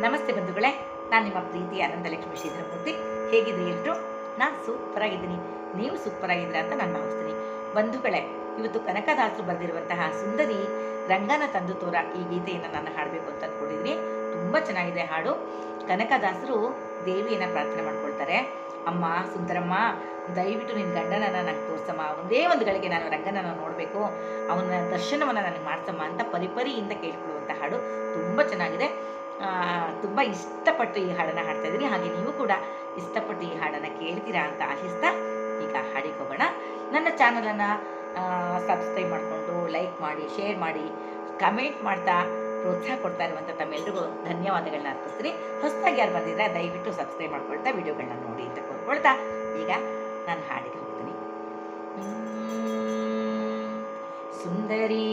ನಮಸ್ತೆ ಬಂಧುಗಳೇ, ನಾನು ನಿಮ್ಮ ಪ್ರೀತಿ ಆನಂದಲಕ್ಷ್ಮಿ ಶ್ರೀಧರಮೂರ್ತಿ. ಹೇಗಿದ್ರಿ ಎಲ್ಲರೂ? ನಾನು ಸೂಪರ್ ಆಗಿದ್ದೀನಿ. ನೀವು ಸೂಪರ್ ಆಗಿದ್ದೀರಾ ಅಂತ ನಾನು ಭಾವಿಸ್ತೀನಿ. ಬಂಧುಗಳೇ, ಇವತ್ತು ಕನಕದಾಸರು ಬರೆದಿರುವಂತಹ ಸುಂದರಿ ರಂಗನ ತಂದು ತೋರ ಈ ಗೀತೆಯನ್ನು ನಾನು ಹಾಡಬೇಕು ಅಂತ ಅಂದ್ಕೊಂಡಿದ್ದೀನಿ. ತುಂಬ ಚೆನ್ನಾಗಿದೆ ಹಾಡು. ಕನಕದಾಸರು ದೇವಿಯನ್ನು ಪ್ರಾರ್ಥನೆ ಮಾಡ್ಕೊಳ್ತಾರೆ. ಅಮ್ಮ ಸುಂದರಮ್ಮ, ದಯವಿಟ್ಟು ನಿನ್ನ ಗಂಡನನ್ನು ನನಗೆ ತೋರಿಸಮ್ಮ, ಒಂದೇ ಒಂದು ಗಳಿಗೆ ನಾನು ರಂಗನನ್ನು ನೋಡಬೇಕು, ಅವನ ದರ್ಶನವನ್ನು ನನಗೆ ಮಾಡ್ಸಮ್ಮ ಅಂತ ಪರಿಪರಿಯಿಂದ ಕೇಳ್ಕೊಳ್ಳುವಂಥ ಹಾಡು. ತುಂಬ ಚೆನ್ನಾಗಿದೆ. ತುಂಬ ಇಷ್ಟಪಟ್ಟು ಈ ಹಾಡನ್ನು ಹಾಡ್ತಾ ಇದ್ದೀನಿ. ಹಾಗೆ ನೀವು ಕೂಡ ಇಷ್ಟಪಟ್ಟು ಈ ಹಾಡನ್ನು ಕೇಳ್ತೀರಾ ಅಂತ ಆಶಿಸ್ತಾ ಈಗ ಹಾಡಿಗೆ ಹೋಗೋಣ. ನನ್ನ ಚಾನಲನ್ನು ಸಬ್ಸ್ಕ್ರೈಬ್ ಮಾಡಿಕೊಂಡು ಲೈಕ್ ಮಾಡಿ, ಶೇರ್ ಮಾಡಿ, ಕಮೆಂಟ್ ಮಾಡ್ತಾ ಪ್ರೋತ್ಸಾಹ ಕೊಡ್ತಾ ಇರುವಂಥ ತಮ್ಮೆಲ್ಲರಿಗೂ ಧನ್ಯವಾದಗಳನ್ನ ಅರ್ಪಿಸ್ತೀನಿ. ಹೊಸದಾಗಿ ಯಾರು ಬಂದಿದ್ರೆ ದಯವಿಟ್ಟು ಸಬ್ಸ್ಕ್ರೈಬ್ ಮಾಡ್ಕೊಳ್ತಾ ವಿಡಿಯೋಗಳನ್ನ ನೋಡಿ ಅಂತ ಕೋರ್ಕೊಳ್ತಾ ಈಗ ನಾನು ಹಾಡಿಗೆ ಹೋಗ್ತೀನಿ. ಸುಂದರಿ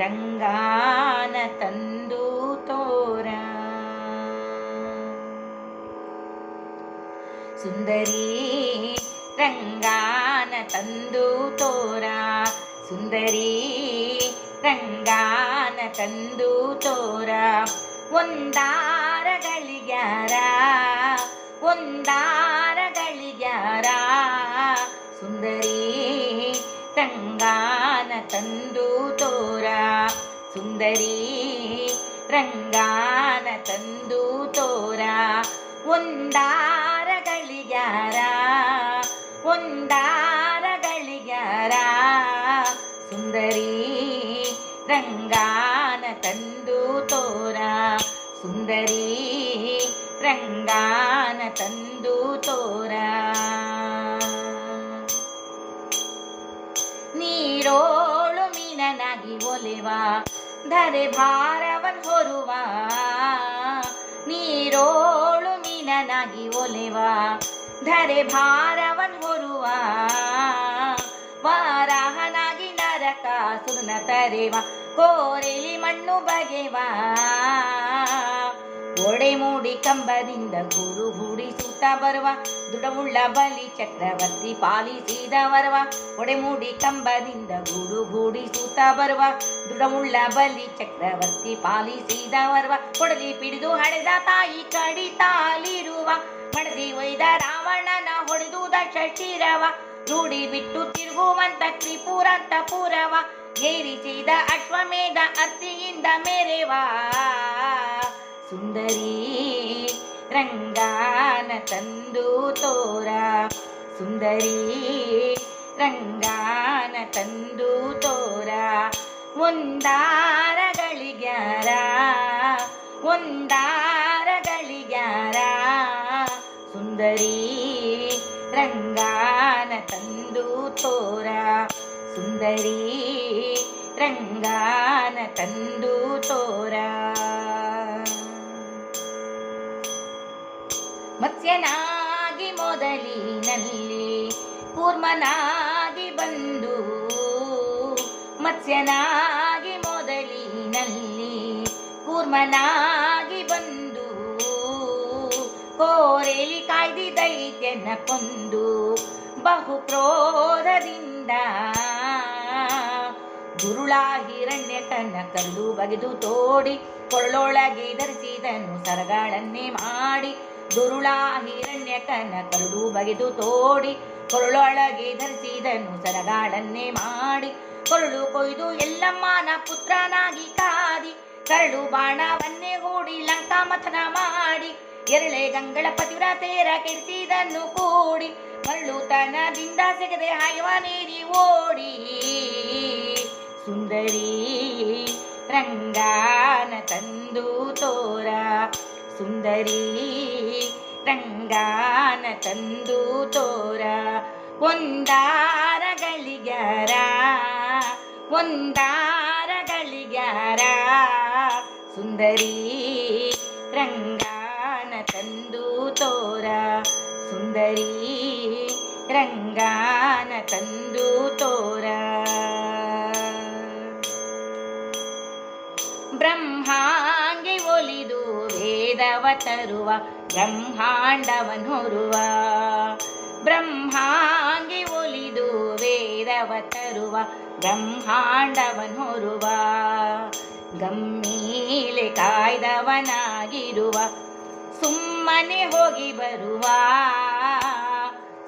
ರಂಗಾನ ತಂದು ತೋರ, ಸುಂದರಿ ರಂಗಾನ ತಂದು ತೋರ, ಸುಂದರಿ ರಂಗಾನ ತಂದು ತೋರ, ಒಂದಾರ ಗಳಿಗ್ಯಾರ, ಒಂದಾರ ಗಳಿಗ್ಯಾರ, ಸುಂದರಿ ರಂಗಾನ ತಂದು ತೋರ, ಸುಂದರಿ ರಂಗಾನ ತಂದು ತೋರ, ಒಂದಾರ ಗಳಿಗ್ಯಾರ, ಒಂದಾರ ಗಳಿಗ್ಯಾರ, ಸುಂದರಿ ರಂಗಾನ ತಂದು ತೋರ, ಸುಂದರಿ ರಂಗಾನ ತಂದು ತೋರ. ನೀರೋಳು ಮೀನನಾಗಿ ಒಲೆವ, ಧರೆ ಭಾರವನ್ ಹೊರುವ, ನೀರೋಳು ಮೀನನಾಗಿ ಒಲೆವ, ಧರೆ ಭಾರವನ್ ಹೊರುವ, ವಾರಾಹನಾಗಿ ನರಕಾಸುರನ ತರೆವ, ಕೋರೆಲಿ ಮಣ್ಣು ಬಗೆವ, ಒಡೆ ಮೂಡಿ ಕಂಬದಿಂದ ಗೂಡು ಗೂಡಿಸುತ್ತ ಬರುವ, ದೃಢವುಳ್ಳ ಬಲಿ ಚಕ್ರವರ್ತಿ ಪಾಲಿಸಿದವರವ, ಒಡೆ ಮೂಡಿ ಕಂಬದಿಂದ ಗೂಡು ಗೂಡಿಸುತ್ತ ಬರುವ, ದೃಢವುಳ್ಳ ಬಲಿ ಚಕ್ರವರ್ತಿ ಪಾಲಿಸಿದವರವ, ಕೊಡಲಿ ಪಿಡಿದು ಹಡೆದ ತಾಯಿ ಕಡಿತಾಲಿರುವ, ಮಡದಿ ಒಯ್ದ ರಾವಣನ ಹೊಡೆದು ದಶಶಿರವ, ರೂಢಿ ಬಿಟ್ಟು ತಿರುಗುವಂತ ತ್ರಿಪುರಂತ ಪುರವ, ಏರಿಸಿದ ಅಶ್ವಮೇಧ ಅತ್ತಿಯಿಂದ ಮೇರೆವ, ಸುಂದರಿ ರಂಗಾನ ತಂದು ತೋರ, ಸುಂದರಿ ರಂಗಾನ ತಂದು ತೋರ, ಒಂದಾರ ಗಳಿಗ್ಯಾರ, ಒಂದಾರ ಗಳಿಗ್ಯಾರ, ಸುಂದರಿ ರಂಗಾನ ತಂದು ತೋರ, ಸುಂದರಿ ರಂಗಾನ ತಂದು ತೋರ. ಮತ್ಸ್ಯನಾಗಿ ಮೊದಲಿನಲ್ಲಿ ಕೂರ್ಮನಾಗಿ ಬಂದು, ಮತ್ಸ್ಯನಾಗಿ ಮೊದಲಿನಲ್ಲಿ ಕೂರ್ಮನಾಗಿ ಬಂದು, ಕೋರೆಲಿ ಕಾಯ್ದಿ ದೈತ್ಯನ ಕೊಂದು, ಬಹು ಕ್ರೋಧದಿಂದ ಗುರುಳ ಹಿರಣ್ಯಕನ ಕಲ್ಲು ಬಗೆದು ತೋಡಿ, ಕೊರಳೊಳಗೆ ಧರಿಸಿದನು ಸರಗಳನ್ನೇ ಮಾಡಿ, ದುರುಳ ಹಿರಣ್ಯಕನ ಕರುಳು ಬಗೆದು ತೋಡಿ, ಕೊರಳೊಳಗೆ ಧರಿಸಿದನು ಸರಗಳನ್ನೇ ಮಾಡಿ, ಕೊರಳು ಕೊಯ್ದು ಎಲ್ಲಮ್ಮನ ಪುತ್ರನಾಗಿ ಕಾದಿ, ಕರಡು ಬಾಣವನ್ನೇ ಹೂಡಿ ಲಂಕಾ ಮಥನ ಮಾಡಿ, ಎರಳೆ ಗಂಗಳ ಪತಿವ್ರತೆಯರ ಕೆಡಿಸಿದನ್ನು ಕೂಡಿ, ಮರಳುತನದಿಂದ ಸೆಗದೆ ಹಾಯುವ ನೀರಿ ಓಡಿ, ಸುಂದರಿ ರಂಗಾನ ತಂದು ತೋರ, ಸುಂದರಿ ರಂಗಾನ ತಂದು ತೋರ, ಒಂದಾರ ಗಳಿಗ್ಯಾರ, ಒಂದಾರ ಗಳಿಗ್ಯಾರ, ಸುಂದರಿ ರಂಗಾನ ತಂದು ತೋರ, ಸುಂದರಿ ರಂಗಾನ ತಂದು ತೋರ. ಬ್ರಹ್ಮಾಂಗೆ ಒಲಿದು ವೇದವ ತರುವ, ಬ್ರಹ್ಮಾಂಡವನ್ ಹೊರುವ, ಬ್ರಹ್ಮಾಂಗೆ ಒಲಿದು ವೇದವ ತರುವ, ಬ್ರಹ್ಮಾಂಡವನ್ ಹೊರುವ, ಗಮ್ಮೇಲೆ ಕಾಯ್ದವನಾಗಿರುವ ಸುಮ್ಮನೆ ಹೋಗಿ ಬರುವ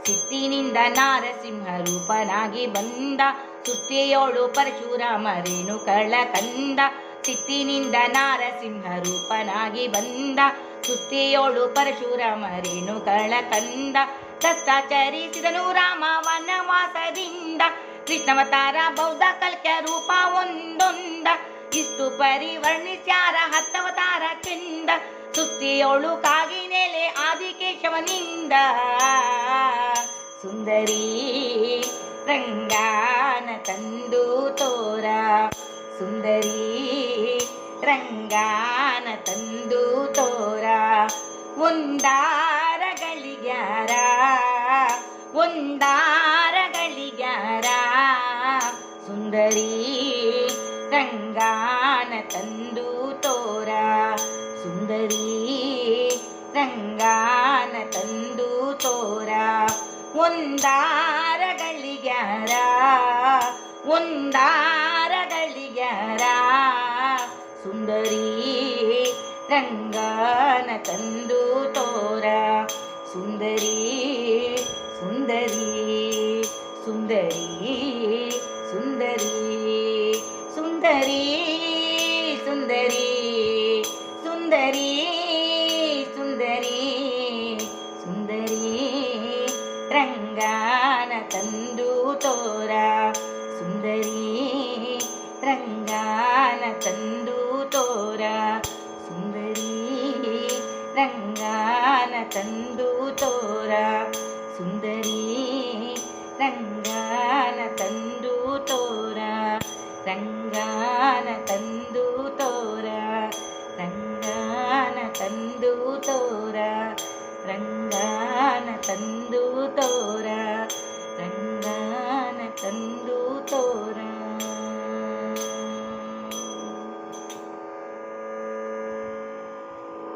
ಸಿಟ್ಟಿನಿಂದ ನಾರಸಿಂಹ ರೂಪನಾಗಿ ಬಂದ ಸುತ್ತಿಯೋಳು ಪರಶುರಾಮ ರೇಣುಕಳ ಕಂದ ಸಿಟ್ಟಿನಿಂದ ನಾರಸಿಂಹ ರೂಪನಾಗಿ ಬಂದ ಸುತ್ತಿಯೋಳು ಪರಶುರಾಮ ರೇಣುಕಳ ಕಂದ ಕಷ್ಟಾಚರಿಸಿದನು ರಾಮ ವನವಾಸದಿಂದ ಕೃಷ್ಣವತಾರ ಬೌದ್ಧ ಕಲ್ಕ್ಯ ರೂಪ ಒಂದೊಂದ ಇಷ್ಟು ಪರಿವರ್ಣಿಸ್ಯಾರ ಹತ್ತವತಾರ ಚೆಂದ ಸುತ್ತಿಯೋಳು ಕಾಗಿನೆಲೆ ಆದಿಕೇಶವನಿಂದ ಸುಂದರಿ ರಂಗಾನ ತಂದು ತೋರ ಸುಂದರಿ ರಂಗಾನ ತಂದು ತೋರ ಒಂದಾರಗಳಿಗ್ಯಾರ ಒಂದಾರಗಳಿಗ್ಯಾರ ಸುಂದರಿ ರಂಗಾನ ತಂದು ತೋರ ಸುಂದರಿ ರಂಗಾನ ತಂದು ತೋರ ಒಂದಾರಗಳಿಗ್ಯಾರ ಒಂದಾರಗಳಿಗ್ಯಾರ ಸುಂದರಿ ರಂಗಾನ ತಂದು ತೋರ ಸುಂದರಿ ಸುಂದರಿ ಸುಂದರಿ ಸುಂದರಿ ಸುಂದರಿ ಸುಂದರಿ ಸುಂದರಿ ಸುಂದರಿ ಸುಂದರಿ ರಂಗಾನ ತಂದು ತೋರ ಸುಂದರಿ ರಂಗಾನ ತಂದು ತೋರ ಸುಂದರಿ ರಂಗಾನ ತಂದು ತೋರ ಸುಂದರಿ ರಂಗಾನ ತಂದು ತೋರ ರಂಗಾನ ತಂದು ತೋರ ರಂಗಾನ ತಂದು ತೋರ ರಂಗಾನ ತಂದು ತೋರ